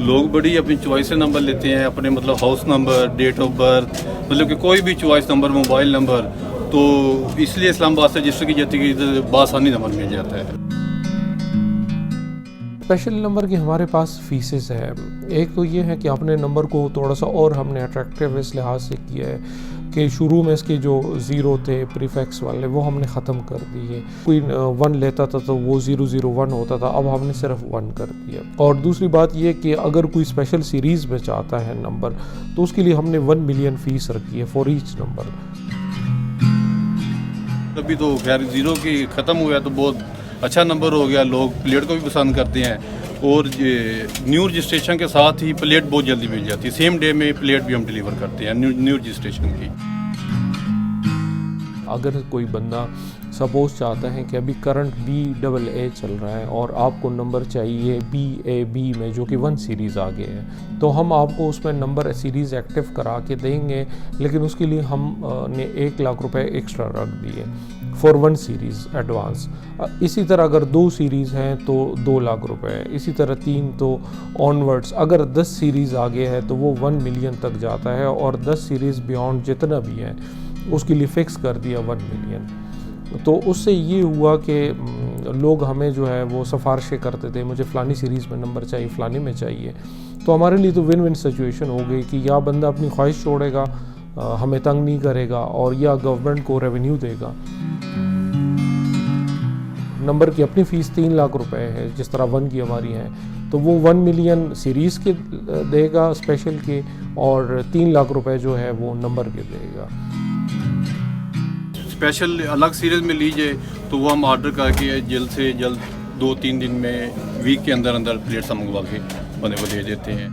लोग बड़ी अपनी चॉइस से नंबर लेते हैं, अपने मतलब house number, date of birth, मतलब कि कोई भी चॉइस नंबर, मोबाइल नंबर, तो इसलिए इस्लामाबाद से रजिस्टर की जाती है कि बासानी नंबर मिल जाता है। स्पेशल नंबर की हमारे पास फीसेस है। एक तो ये है कि अपने नंबर को थोड़ा सा और हमने अट्रैक्टिव इस लिहाज से किया है कि शुरू में इसके जो ज़ीरो थे प्रीफिक्स वाले वो हमने ख़त्म कर दिए। कोई 1 लेता था तो वो 001 होता था, अब हमने सिर्फ 1 कर दिया। और दूसरी बात ये कि अगर कोई स्पेशल सीरीज़ में चाहता है नंबर तो उसके लिए हमने 1 मिलियन फ़ीस रखी है फॉर ईच नंबर। अभी तो खैर ज़ीरो की ख़त्म हुआ है तो बहुत अच्छा नंबर हो गया, लोग प्लेट को भी पसंद करते हैं और ये न्यू रजिस्ट्रेशन के साथ ही प्लेट बहुत जल्दी मिल जाती है। सेम डे में प्लेट भी हम डिलीवर करते हैं न्यू रजिस्ट्रेशन की। अगर कोई बंदा सपोज चाहता है कि अभी करंट BAA चल रहा है और आपको नंबर चाहिए BAB में जो कि 1 सीरीज़ आगे है, तो हम आपको उसमें नंबर सीरीज़ एक्टिव करा के देंगे, लेकिन उसके लिए हमने 1 लाख रुपए एक्स्ट्रा रख दिए फॉर 1 सीरीज़ एडवांस। इसी तरह अगर 2 सीरीज़ हैं तो 2 लाख रुपए, इसी तरह 3 तो ऑनवर्ड्स। अगर 10 सीरीज़ आगे है तो वो 1 मिलियन तक जाता है और 10 सीरीज़ बियॉन्ड जितना भी है उसके लिए फ़िक्स कर दिया 1 मिलियन। तो उससे ये हुआ कि लोग हमें जो है वो सिफारिशें करते थे, मुझे फ़लानी सीरीज़ में नंबर चाहिए, फ़लानी में चाहिए। तो हमारे लिए तो विन विन सिचुएशन हो गई कि या बंदा अपनी ख्वाहिश छोड़ेगा, हमें तंग नहीं करेगा, और या गवर्नमेंट को रेवेन्यू देगा। नंबर की अपनी फ़ीस 3 लाख रुपए है, जिस तरह 1 की हमारी है, तो वो 1 मिलियन सीरीज़ के देगा स्पेशल के, और 3 लाख रुपए जो है वो नंबर के देगा। स्पेशल अलग सीरीज़ में लीजिए तो वो हम ऑर्डर करके जल्द से जल्द 2-3 दिन में, वीक के अंदर अंदर प्लेट्स हम मंगवा के बने को दे देते हैं।